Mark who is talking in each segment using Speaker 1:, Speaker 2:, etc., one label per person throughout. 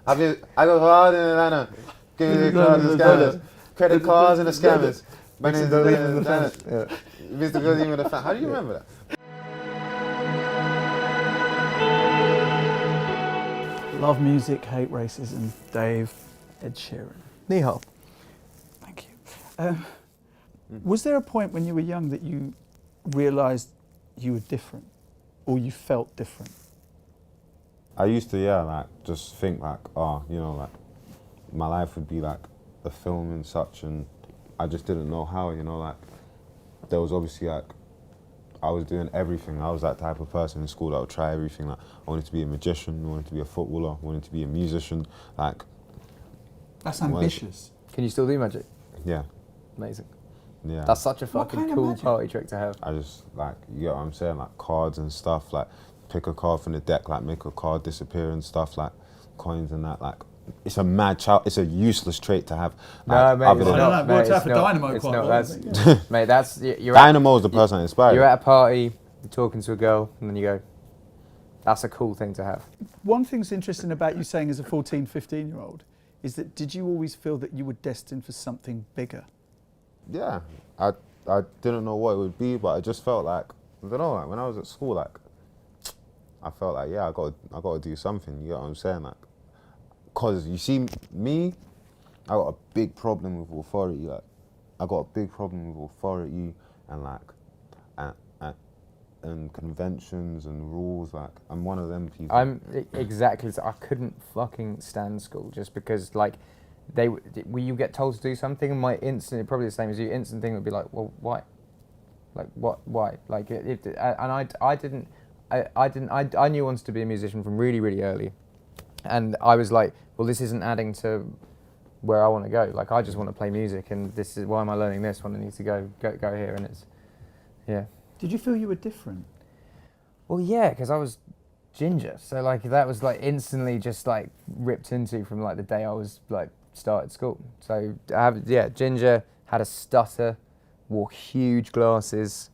Speaker 1: I go hard in Atlanta. Give me the cards and scammers. Credit cards and the scammers. My name's Mr. Goody with the fan. How do you remember that?
Speaker 2: Love music, hate racism. Dave, Ed Sheeran.
Speaker 3: Ni hao.
Speaker 2: Thank you. Was there a point when you were young that you realised you were different, or you felt different?
Speaker 1: I used to, yeah, like, just think like, oh, you know, like, my life would be like a film and such, and I just didn't know how, you know, like, there was obviously like, I was doing everything. I was that type of person in school that would try everything. Like, I wanted to be a magician, I wanted to be a footballer, I wanted to be a musician, like.
Speaker 2: That's ambitious.
Speaker 3: Can you still do magic?
Speaker 1: Yeah.
Speaker 3: Amazing.
Speaker 1: Yeah.
Speaker 3: That's such a
Speaker 2: What
Speaker 3: fucking
Speaker 2: kind of
Speaker 3: cool
Speaker 2: magic?
Speaker 3: party trick to have.
Speaker 1: I just, like, you get what I'm saying, like, cards and stuff, like, pick a card from the deck, like, make a card disappear and stuff, like, coins and that, like, it's a mad child, it's a useless trait to have. Like,
Speaker 3: No, mate,
Speaker 1: other
Speaker 3: it's
Speaker 1: than
Speaker 3: not,
Speaker 2: Well,
Speaker 3: mate,
Speaker 2: it's out
Speaker 3: it's
Speaker 2: for
Speaker 3: not,
Speaker 2: Dynamo
Speaker 3: it's
Speaker 2: quite
Speaker 3: not,
Speaker 2: well,
Speaker 3: that's,
Speaker 2: yeah.
Speaker 3: mate, that's, you're
Speaker 1: Dynamo's the person that inspired.
Speaker 3: You're at a party, you're talking to a girl, and then you go, that's a cool thing to have.
Speaker 2: One thing's interesting about you saying as a 14, 15-year-old is that did you always feel that you were destined for something bigger?
Speaker 1: Yeah, I didn't know what it would be, but I just felt like, I don't know, like, when I was at school, like, I felt like, yeah, I got to do something, you get what I'm saying? Like, because you see, me, I got a big problem with authority, like, I got a big problem with authority and, like, and conventions and rules, like, I'm one of them people.
Speaker 3: I'm exactly, I couldn't fucking stand school just because, like, when you get told to do something, and my instant, probably the same as you, instant thing would be like, well, why? Like, what, why? Like, I knew I wanted to be a musician from really, really early. And I was like, well, this isn't adding to where I want to go. Like, I just want to play music, and this is, why am I learning this when I need to go here? And it's, yeah.
Speaker 2: Did you feel you were different?
Speaker 3: Well, yeah, because I was ginger. So, like, that was, like, instantly just, like, ripped into from, like, the day I was, like, started school. So, ginger, had a stutter, wore huge glasses,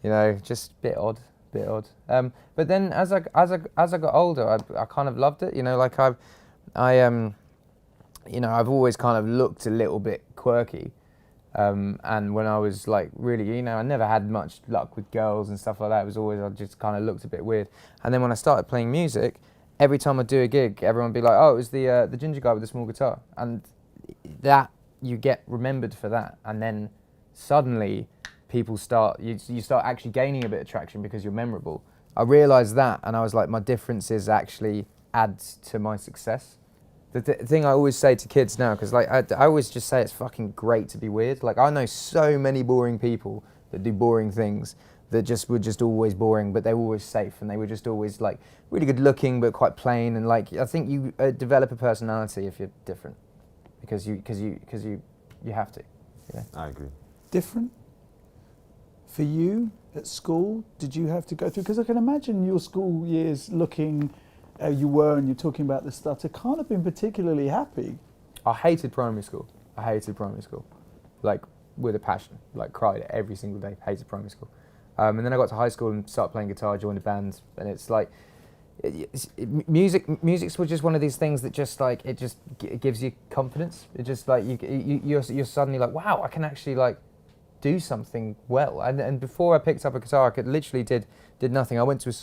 Speaker 3: you know, just a bit odd. But then as I got older, I kind of loved it. You know, like you know, I've always kind of looked a little bit quirky. And when I was like really, you know, I never had much luck with girls and stuff like that. It was always, I just kind of looked a bit weird. And then when I started playing music, every time I do a gig, everyone would be like, oh, it was the ginger guy with the small guitar. And that, you get remembered for that. And then suddenly people start, you start actually gaining a bit of traction because you're memorable. I realised that, and I was like, my differences actually add to my success. The thing I always say to kids now, because like I always just say it's fucking great to be weird. Like, I know so many boring people that do boring things that were just always boring, but they were always safe, and they were just always like really good looking but quite plain. And like, I think you develop a personality if you're different, because you have to. You know?
Speaker 1: I agree.
Speaker 2: Different? For you at school, did you have to go through, because I can imagine your school years looking you were, and you're talking about the stutter, can't have been particularly happy.
Speaker 3: I hated primary school. Like, with a passion. Like, cried every single day. Hated primary school. And then I got to high school and started playing guitar, joined a band, and it's like, music's just one of these things that just like, it gives you confidence. It just like, you're suddenly like, wow, I can actually like do something well. And before I picked up a guitar, I literally did nothing. I went to a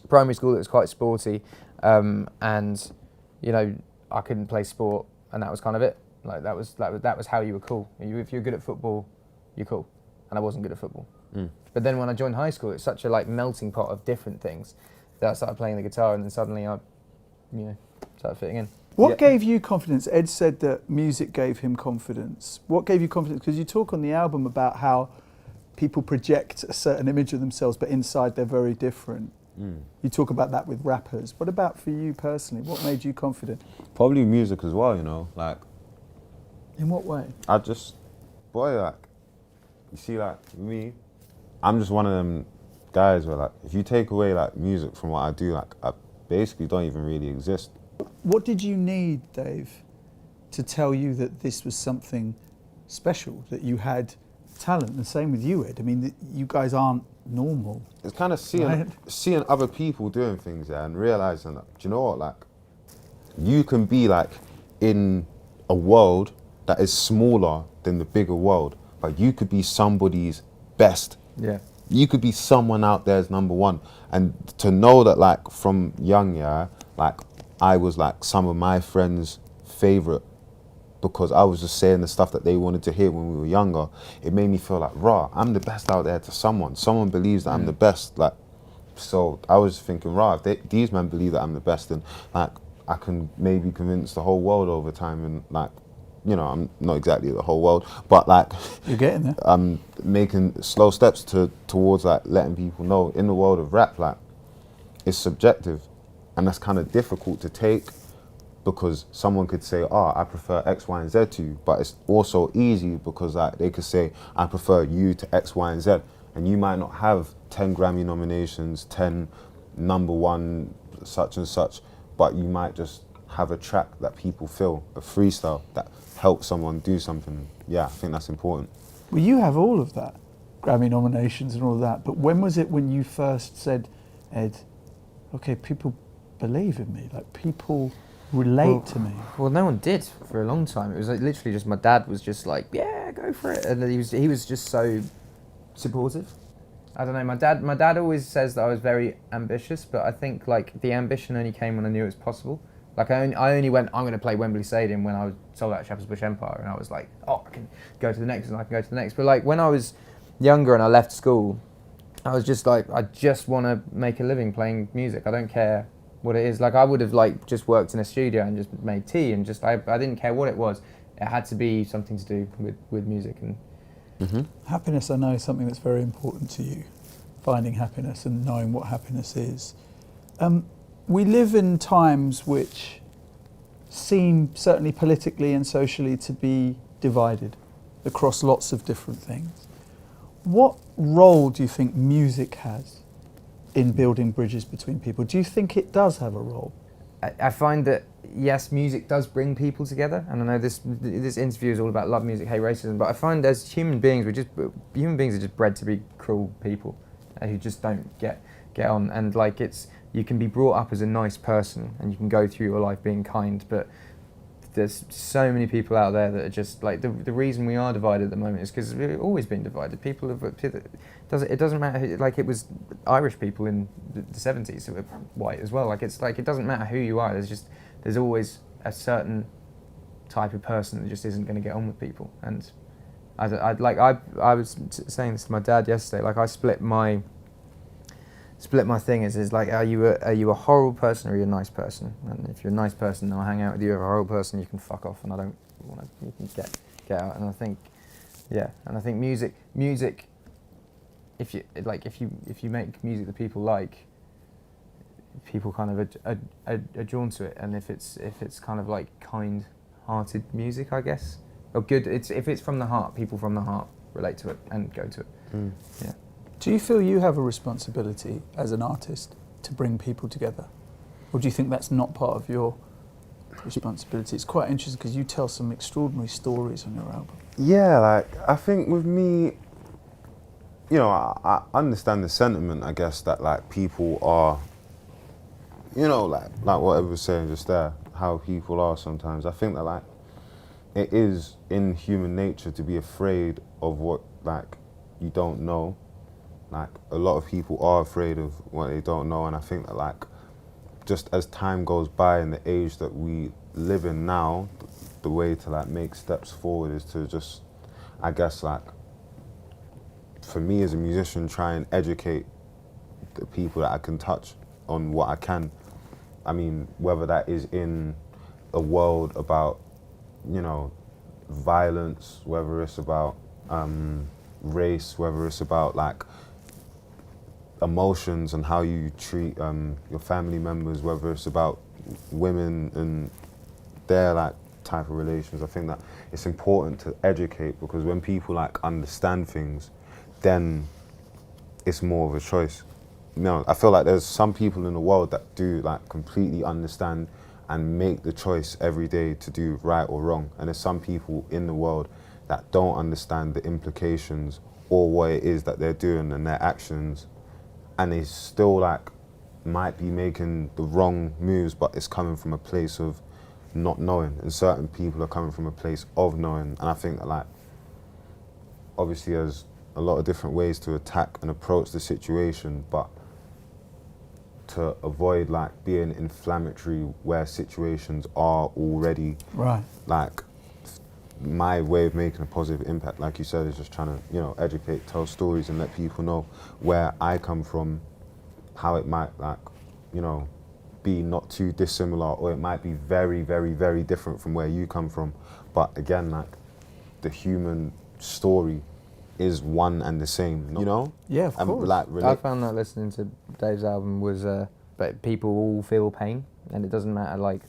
Speaker 3: primary school that was quite sporty, and you know, I couldn't play sport, and that was kind of it. Like, that was how you were cool. If you're good at football, you're cool, and I wasn't good at football. But then when I joined high school, it's such a like melting pot of different things that I started playing the guitar, and then suddenly I, you know, started fitting in.
Speaker 2: What gave you confidence? Ed said that music gave him confidence. What gave you confidence? Because you talk on the album about how people project a certain image of themselves, but inside they're very different. You talk about that with rappers. What about for you personally? What made you confident?
Speaker 1: Probably music as well, you know, like.
Speaker 2: In what way?
Speaker 1: I just, boy, like, you see, like, me, I'm just one of them guys where, like, if you take away, like, music from what I do, like, I basically don't even really exist.
Speaker 2: What did you need, Dave, to tell you that this was something special, that you had talent? The same with you, Ed. I mean, you guys aren't normal.
Speaker 1: It's kind of seeing other people doing things, yeah, and realising that, do you know what, like, you can be like in a world that is smaller than the bigger world, but you could be somebody's best.
Speaker 3: Yeah.
Speaker 1: You could be someone out there as number one. And to know that like from young, yeah, like I was like some of my friends' favorite because I was just saying the stuff that they wanted to hear when we were younger. It made me feel like, rah, I'm the best out there to someone. Someone believes that I'm the best. Like, so I was thinking, rah, if these men believe that I'm the best, then like I can maybe convince the whole world over time. And like, you know, I'm not exactly the whole world, but like
Speaker 2: You're getting there.
Speaker 1: I'm making slow steps towards like letting people know in the world of rap, like it's subjective, and that's kind of difficult to take because someone could say, oh, I prefer X, Y, and Z to you, but it's also easy because like they could say, I prefer you to X, Y, and Z, and you might not have 10 Grammy nominations, 10 number one such and such, but you might just have a track that people feel, a freestyle that helps someone do something. Yeah, I think that's important.
Speaker 2: Well, you have all of that, Grammy nominations and all of that. But when was it when you first said, Ed, okay, people believe in me, like people relate to me?
Speaker 3: Well, no one did for a long time. It was like literally just my dad was just like, yeah, go for it, and he was just so supportive. I don't know. My dad always says that I was very ambitious, but I think like the ambition only came when I knew it was possible. Like I only went, I'm going to play Wembley Stadium when I was sold out Shepherd's Bush Empire, and I was like, oh, I can go to the next and I can go to the next. But like when I was younger and I left school, I was just like, I just want to make a living playing music. I don't care what it is. Like I would have like just worked in a studio and just made tea and just I didn't care what it was. It had to be something to do with music. And
Speaker 2: Happiness, I know, is something that's very important to you. Finding happiness and knowing what happiness is. We live in times which seem, certainly politically and socially, to be divided across lots of different things. What role do you think music has in building bridges between people? Do you think it does have a role?
Speaker 3: I find that, yes, music does bring people together, and I know this interview is all about love music, hate racism, but I find as human beings, human beings are just bred to be cruel people who just don't get on, and like you can be brought up as a nice person and you can go through your life being kind, but there's so many people out there that are just like, the reason we are divided at the moment is because we've always been divided. People have, it doesn't matter, like it was Irish people in the 70s who were white as well, like it's like it doesn't matter who you are, there's always a certain type of person that just isn't going to get on with people. And I was saying this to my dad yesterday, like I split my thing is like, are you a horrible person or are you a nice person? And if you're a nice person, I'll hang out with you. If you're a horrible person, you can fuck off, and I don't want to. You can get out. And I think, yeah, and I think music. If you make music that people like, people kind of are drawn to it. And if it's kind of like kind-hearted music, I guess, or good. If it's from the heart, people from the heart relate to it and go to it. Yeah.
Speaker 2: Do you feel you have a responsibility as an artist to bring people together? Or do you think that's not part of your responsibility? It's quite interesting because you tell some extraordinary stories on your album.
Speaker 1: Yeah, like I think with me, you know, I understand the sentiment, I guess, that like people are, you know, like what I was saying just there, how people are sometimes. I think that like it is in human nature to be afraid of what like you don't know. Like a lot of people are afraid of what they don't know, and I think that like just as time goes by in the age that we live in now, the way to like make steps forward is to just, I guess, like for me as a musician, try and educate the people that I can touch on what I can. I mean, whether that is in a world about, you know, violence, whether it's about race, whether it's about like emotions and how you treat your family members, whether it's about women and their like type of relations. I think that it's important to educate, because when people like understand things, then it's more of a choice. You know, I feel like there's some people in the world that do like completely understand and make the choice every day to do right or wrong, and there's some people in the world that don't understand the implications or what it is that they're doing and their actions, and they still like might be making the wrong moves, but it's coming from a place of not knowing, and certain people are coming from a place of knowing. And I think that, like, obviously there's a lot of different ways to attack and approach the situation, but to avoid like being inflammatory where situations are already
Speaker 2: Right.
Speaker 1: like, my way of making a positive impact, like you said, is just trying to, you know, educate, tell stories and let people know where I come from, how it might, like, you know, be not too dissimilar, or it might be very, very, very different from where you come from. But again, like, the human story is one and the same, you know?
Speaker 2: Yeah, of
Speaker 1: And
Speaker 2: course.
Speaker 1: like,
Speaker 3: I found that listening to Dave's album was, but people all feel pain, and it doesn't matter like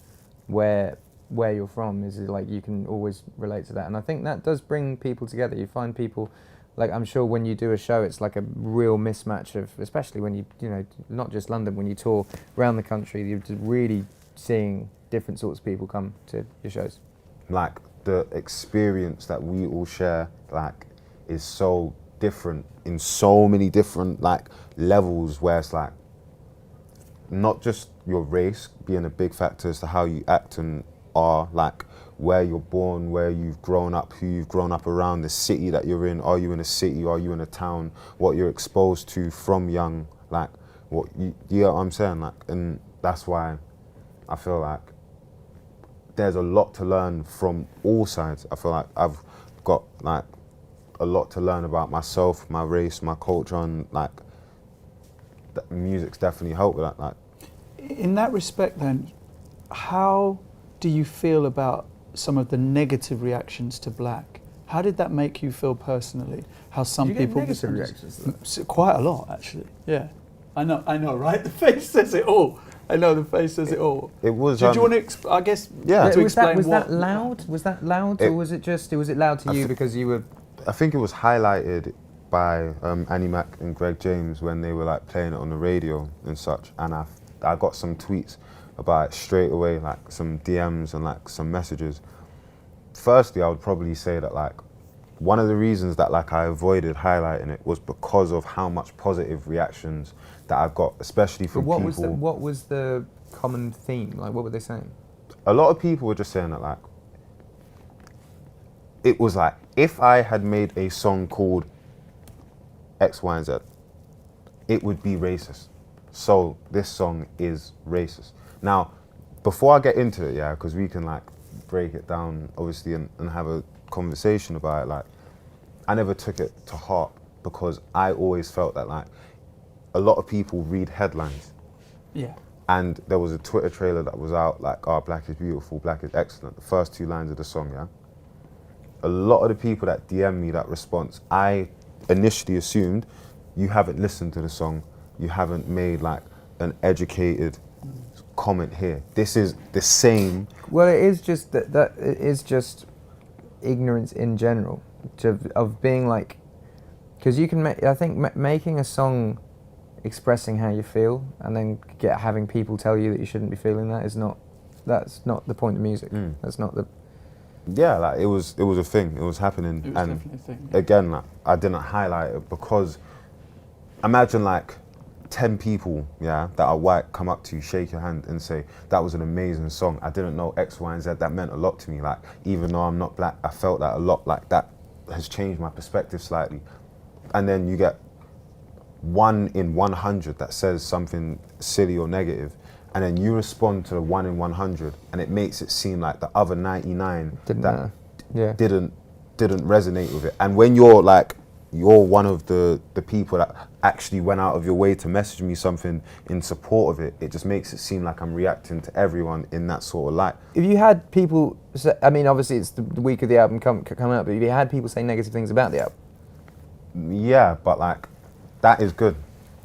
Speaker 3: where you're from. Is like you can always relate to that, and I think that does bring people together. You find people, like I'm sure when you do a show, it's like a real mismatch of, especially when you know, not just London, when you tour around the country, you're just really seeing different sorts of people come to your shows.
Speaker 1: like, the experience that we all share, like, is so different in so many different like levels, where it's like not just your race being a big factor as to how you act and are, like where you're born, where you've grown up, who you've grown up around, the city that you're in. Are you in a city? Are you in a town? What you're exposed to from young, like what you know what I'm saying? Like, and that's why I feel like there's a lot to learn from all sides. I feel like I've got like a lot to learn about myself, my race, my culture, and like music's definitely helped with that. Like,
Speaker 2: In that respect, then, how do you feel about some of the negative reactions to Black? How did that make you feel personally? How some
Speaker 3: Did you get
Speaker 2: people
Speaker 3: negative reactions to that?
Speaker 2: Quite a lot, actually. Yeah, I know, right? The face says it all. I know the face says it all.
Speaker 1: it was.
Speaker 2: Do you want to? I guess.
Speaker 1: Yeah.
Speaker 2: To
Speaker 3: Was that
Speaker 2: explain
Speaker 3: was
Speaker 2: what,
Speaker 3: that loud? Was that loud, or was it loud to you because you were?
Speaker 1: I think it was highlighted by Annie Mac and Greg James when they were like playing it on the radio and such, and I got some tweets about it straight away, like some DMs and like some messages. Firstly, I would probably say that like one of the reasons that like I avoided highlighting it was because of how much positive reactions that I've got, especially from
Speaker 3: What
Speaker 1: people.
Speaker 3: what was the common theme? Like, what were they saying?
Speaker 1: A lot of people were just saying that like, it was like, if I had made a song called X, Y, and Z, it would be racist. So this song is racist. Now, before I get into it, yeah, because we can like break it down, obviously, and have a conversation about it, like, I never took it to heart because I always felt that like, a lot of people read headlines.
Speaker 2: Yeah.
Speaker 1: And there was a Twitter trailer that was out, like, oh, Black is beautiful, Black is excellent. The first two lines of the song, yeah? A lot of the people that DM me that response, I initially assumed you haven't listened to the song, you haven't made like an educated comment here. This is the same.
Speaker 3: Well, it is just that it is just ignorance in general of being like, because you can I think making a song expressing how you feel and then having people tell you that you shouldn't be feeling that is not, that's not the point of music. That's not the.
Speaker 1: Yeah, like it was a thing. It was happening,
Speaker 2: It was
Speaker 1: and
Speaker 2: definitely a thing.
Speaker 1: again, like, I didn't highlight it because imagine like 10 people, yeah, that are white come up to you, shake your hand, and say that was an amazing song. I didn't know X, Y, and Z. That meant a lot to me. Like, even though I'm not Black, I felt that a lot. Like, that has changed my perspective slightly. And then you get 1 in 100 that says something silly or negative, and then you respond to the 1 in 100, and it makes it seem like the other 99 didn't resonate with it. And when you're like, you're one of the people that actually went out of your way to message me something in support of it, it just makes it seem like I'm reacting to everyone in that sort of light.
Speaker 3: If you had people say, I mean, obviously it's the week of the album coming out, but if you had people say negative things about the album,
Speaker 1: Yeah, but like, that is good.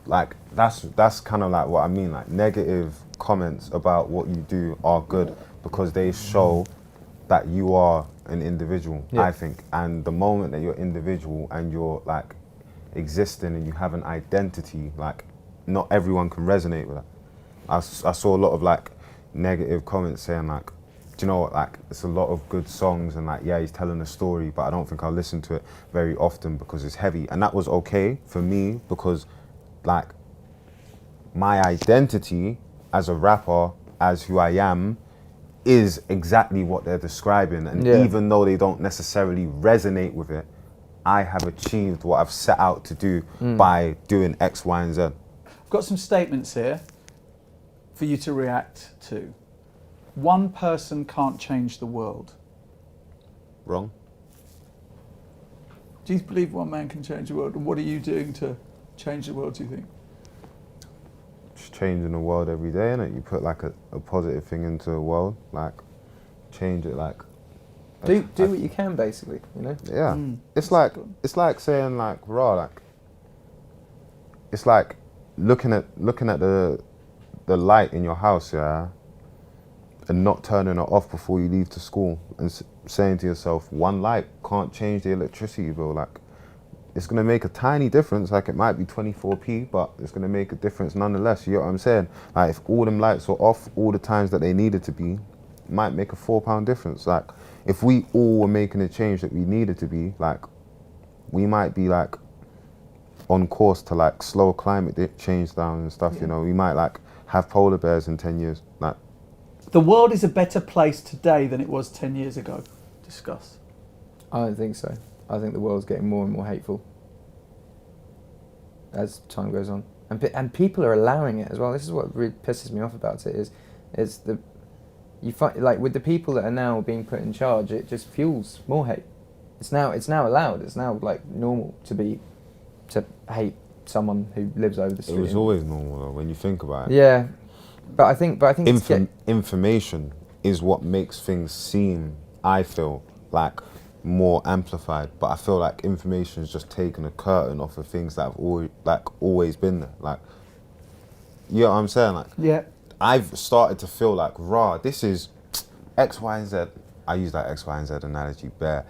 Speaker 1: Like, that's kind of like what I mean. Like, negative comments about what you do are good because they show that you are an individual, I think. And the moment that you're individual and you're like existing and you have an identity, like, not everyone can resonate with that. I saw a lot of like negative comments saying like, do you know what, like, it's a lot of good songs and like, yeah, he's telling a story, but I don't think I'll listen to it very often because it's heavy. And that was okay for me because like, my identity as a rapper, as who I am, is exactly what they're describing, and
Speaker 3: Yeah.
Speaker 1: even though they don't necessarily resonate with it, I have achieved what I've set out to do by doing X, Y, and Z.
Speaker 2: I've got some statements here for you to react to. One person can't change the world.
Speaker 1: Wrong?
Speaker 2: Do you believe one man can change the world? And what are you doing to change the world, do you think?
Speaker 1: Just changing the world every day, innit? You put like a positive thing into the world, like change it, like
Speaker 3: Do what you can, basically, you know?
Speaker 1: yeah.
Speaker 2: That's
Speaker 1: It's
Speaker 2: good.
Speaker 1: like saying like raw, like it's like looking at the light in your house, yeah, and not turning it off before you leave to school, and saying to yourself, one light can't change the electricity bill. Like, it's gonna make a tiny difference. Like, it might be 24p, but it's gonna make a difference nonetheless. You get what I'm saying? Like, if all them lights were off all the times that they needed to be, it might make a £4 difference. Like, if we all were making the change that we needed to be, like, we might be like on course to like slow climate change down and stuff. You know, we might like have polar bears in 10 years. Like,
Speaker 2: The world is a better place today than it was 10 years ago. Discuss.
Speaker 3: I don't think so. I think the world's getting more and more hateful as time goes on, and people are allowing it as well. This is what really pisses me off about it. Is the you find like with the people that are now being put in charge, it just fuels more hate. It's now allowed. It's now like normal to hate someone who lives over the street.
Speaker 1: it was always normal though, when you think about it.
Speaker 3: Yeah, but I think it's
Speaker 1: Information is what makes things seem, I feel, like more amplified. But I feel like information is just taking a curtain off of things that have always been there. Like, you know what I'm saying? Like,
Speaker 2: Yeah.
Speaker 1: I've started to feel like, rah, this is X, Y, and Z. I use that X, Y, and Z analogy bare.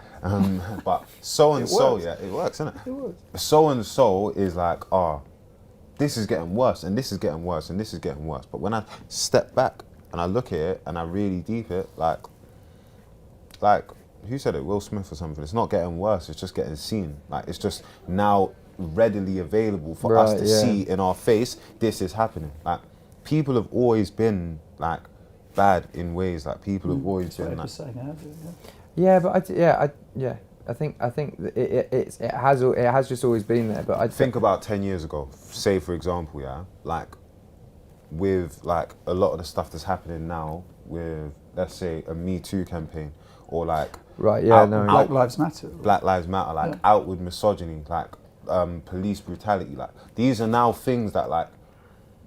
Speaker 1: But so and so,
Speaker 2: works.
Speaker 1: yeah, it works, innit?
Speaker 2: It was.
Speaker 1: So and so is like, this is getting worse, and this is getting worse, and this is getting worse. But when I step back and I look at it and I really deep it, like who said it? Will Smith or something. It's not getting worse. It's just getting seen. Like, it's just now readily available for us to see in our face. This is happening. Like, people have always been like bad in ways. Like, people have always
Speaker 2: That's what
Speaker 1: been
Speaker 2: Ed
Speaker 1: like.
Speaker 2: was saying earlier,
Speaker 3: yeah. I think that it has just always been there. But I
Speaker 1: Think about 10 years ago, say for example, yeah, like with like a lot of the stuff that's happening now with, let's say, a Me Too campaign, or like
Speaker 3: right, yeah, no,
Speaker 2: Black Lives Matter.
Speaker 1: Black Lives Matter, like outward misogyny, like police brutality, like these are now things that like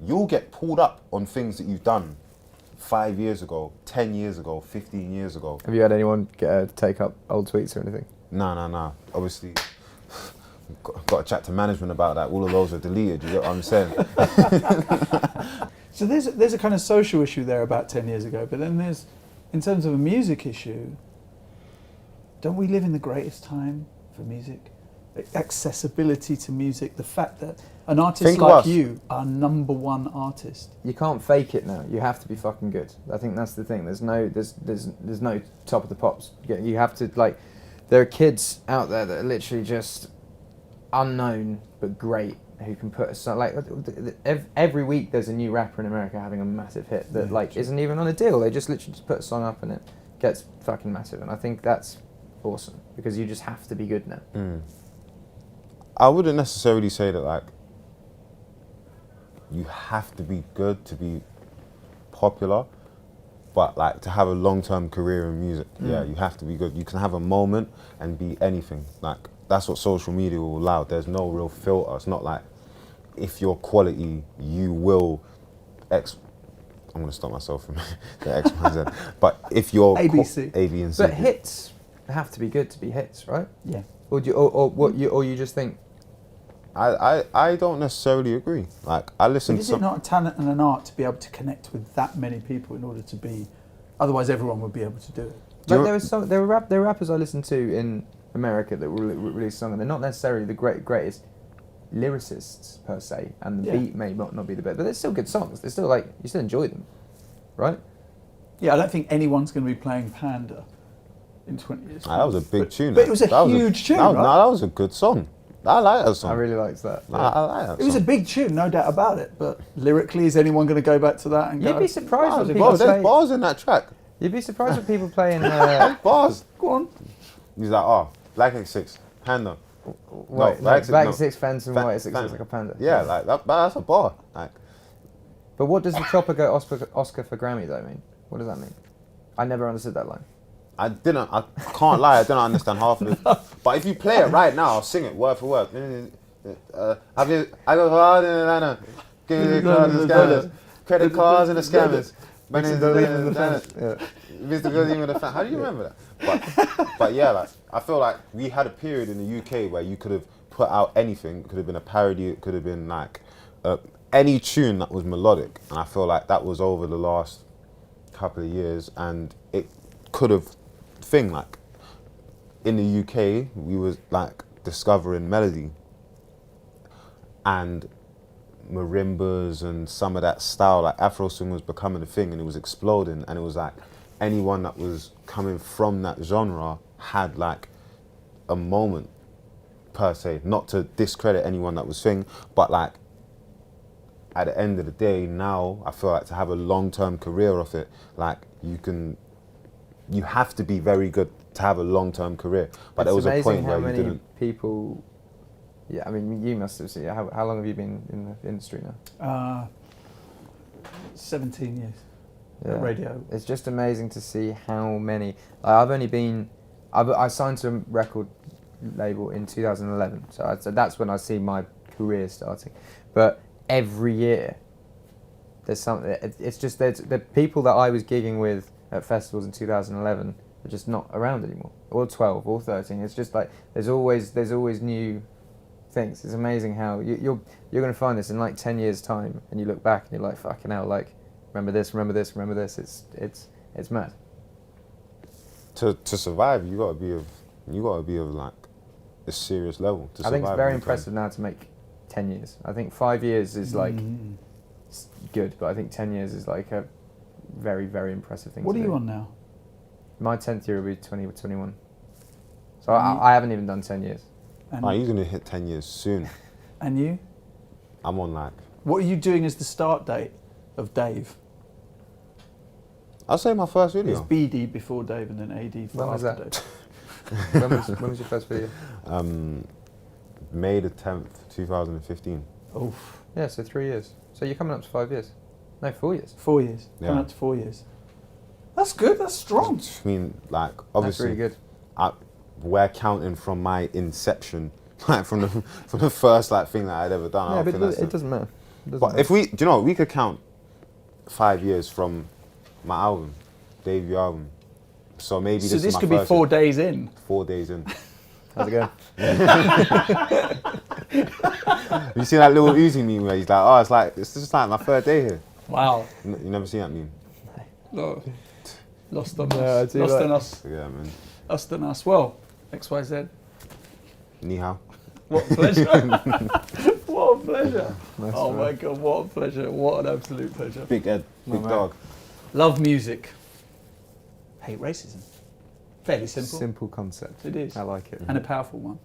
Speaker 1: you'll get pulled up on things that you've done 5 years ago, 10 years ago, 15 years ago.
Speaker 3: Have you had anyone take up old tweets or anything?
Speaker 1: No. Obviously, got to chat to management about that. All of those are deleted. You get what I'm saying?
Speaker 2: So there's a kind of social issue there about 10 years ago, but then there's, in terms of a music issue, don't we live in the greatest time for music? Accessibility to music, the fact that an artist
Speaker 1: Think of
Speaker 2: like
Speaker 1: us.
Speaker 2: you are #1 artist.
Speaker 3: You can't fake it now. You have to be fucking good. I think that's the thing. There's no top of the pops. You have to, like, there are kids out there that are literally just unknown but great, who can put a song, like every week there's a new rapper in America having a massive hit that isn't even on a deal. They just literally just put a song up and it gets fucking massive, and I think that's awesome because you just have to be good now.
Speaker 1: I wouldn't necessarily say that like you have to be good to be popular, but like to have a long-term career in music, yeah, you have to be good. You can have a moment and be anything. Like, that's what social media will allow. There's no real filter. It's not like if you're quality, you will X. I'm gonna stop myself from the X, Y, Z. But if you're
Speaker 2: ABC.
Speaker 1: A, B, and C.
Speaker 3: But hits have to be good to be hits, right?
Speaker 2: Yeah.
Speaker 3: Or do you, or you just think
Speaker 1: I don't necessarily agree. Like, I listen
Speaker 2: But
Speaker 1: to
Speaker 2: is it not a talent and an art to be able to connect with that many people in order to be? Otherwise, everyone would be able to do it.
Speaker 3: Like there are rappers I listen to in America that will release a song, and they're not necessarily the greatest lyricists per se, and the beat may not be the best, but they're still good songs. They're still like, you still enjoy them, right?
Speaker 2: Yeah, I don't think anyone's going to be playing Panda in 20 years.
Speaker 1: That was a big tune.
Speaker 2: But it was a huge tune, right?
Speaker 1: No, that was a good song. I like that song.
Speaker 3: I really liked that.
Speaker 1: I like that
Speaker 2: It was a
Speaker 1: song.
Speaker 2: big tune, no doubt about it. But lyrically, is anyone going to go back to that and
Speaker 3: You'd
Speaker 2: go?
Speaker 3: be surprised
Speaker 1: Bro,
Speaker 3: when people say.
Speaker 1: there's bars in that track.
Speaker 3: You'd be surprised what people play in.
Speaker 1: Bars.
Speaker 2: Go on.
Speaker 1: He's like, oh, Black X6, Panda.
Speaker 3: White,
Speaker 1: Black
Speaker 3: Black
Speaker 1: no.
Speaker 3: 6 Phantom,
Speaker 1: Fa-
Speaker 3: White 6
Speaker 1: Phantom.
Speaker 3: looks like a panda.
Speaker 1: Yeah, like that's a bar. Like,
Speaker 3: But what does the Chopper go Oscar for Grammy though mean? What does that mean? I never understood that line.
Speaker 1: I can't lie, I didn't understand half of it. But if you play it right now, I'll sing it word for word. I go hard in Atlanta. Credit cards and scammers. Credit cards and the scammers. Mr. Gooding with the fan. How do you remember that? But yeah, like I feel like we had a period in the UK where you could have put out anything. It could have been a parody. It could have been like any tune that was melodic. And I feel like that was over the last couple of years, and it could have like in the UK we was like discovering melody and marimbas and some of that style, like Afro swing was becoming a thing and it was exploding, and it was like anyone that was coming from that genre had like a moment per se, not to discredit anyone that was swing, but like at the end of the day now I feel like to have a long-term career off it, like you have to be very good to have a long-term career. But there was a point where you didn't.
Speaker 3: It's amazing how many people. Yeah, I mean, you must have seen. How long have you been in the industry now?
Speaker 2: 17 years.
Speaker 3: Yeah.
Speaker 2: Radio.
Speaker 3: It's just amazing to see how many. I've only been. I signed to a record label in 2011, so that's when I see my career starting. But every year, there's something. It's just the people that I was gigging with at festivals in 2011 are just not around anymore, or 12 or 13. It's just like there's always new things. It's amazing how you're going to find this in like 10 years time, and you look back and you're like, fucking hell, like remember this. It's mad.
Speaker 1: To survive, you gotta be of like a serious level. To
Speaker 3: I think it's
Speaker 1: survive
Speaker 3: very
Speaker 1: in
Speaker 3: impressive now to make 10 years. I think 5 years is like good, but I think 10 years is like a very, very impressive thing.
Speaker 2: What
Speaker 3: to
Speaker 2: are
Speaker 3: do.
Speaker 2: you on now?
Speaker 3: My 10th year will be 2021. So I haven't even done 10 years.
Speaker 2: And,
Speaker 1: you're gonna hit 10 years soon.
Speaker 2: and you?
Speaker 1: I'm on like,
Speaker 2: What are you doing as the start date of Dave?
Speaker 1: I'll say my first
Speaker 2: It's
Speaker 1: video.
Speaker 2: BD before Dave and then AD for
Speaker 3: When was
Speaker 2: after
Speaker 3: that?
Speaker 2: Dave.
Speaker 3: when was your first video?
Speaker 1: May the 10th, 2015.
Speaker 2: Oof.
Speaker 3: Yeah, so 3 years. So you're coming up to 5 years. No, 4 years.
Speaker 2: 4 years.
Speaker 1: Yeah.
Speaker 2: Coming up to 4 years. That's good. That's strong.
Speaker 1: I mean, like obviously,
Speaker 3: That's really good.
Speaker 1: we're counting from my inception, like from the first like thing that I'd ever done. I
Speaker 3: Yeah,
Speaker 1: don't
Speaker 3: but
Speaker 1: think that's
Speaker 3: doesn't matter.
Speaker 1: But if we, do you know, we could count 5 years from my album, debut album. So maybe
Speaker 2: So
Speaker 1: this
Speaker 2: this
Speaker 1: is my
Speaker 2: could be
Speaker 1: first
Speaker 2: 4 days in.
Speaker 1: 4 days in.
Speaker 3: How's it going?
Speaker 1: You see that little Uzi meme where he's like, oh, it's just like my third day here.
Speaker 2: Wow.
Speaker 1: You never seen that meme?
Speaker 2: No. Lost on
Speaker 3: No, I
Speaker 2: us.
Speaker 3: do
Speaker 2: Lost
Speaker 3: like-
Speaker 2: on us.
Speaker 1: So yeah, man.
Speaker 2: Us on us. Well, XYZ.
Speaker 1: Ni hao.
Speaker 2: What a pleasure. What a pleasure.
Speaker 3: Nice
Speaker 2: Oh
Speaker 3: one.
Speaker 2: my God, what a pleasure. What an absolute pleasure.
Speaker 1: Big Ed, big
Speaker 3: man.
Speaker 1: dog.
Speaker 2: Love music. Hate racism. Fairly simple.
Speaker 3: Simple concept.
Speaker 2: It is.
Speaker 3: I like it.
Speaker 2: And a powerful one.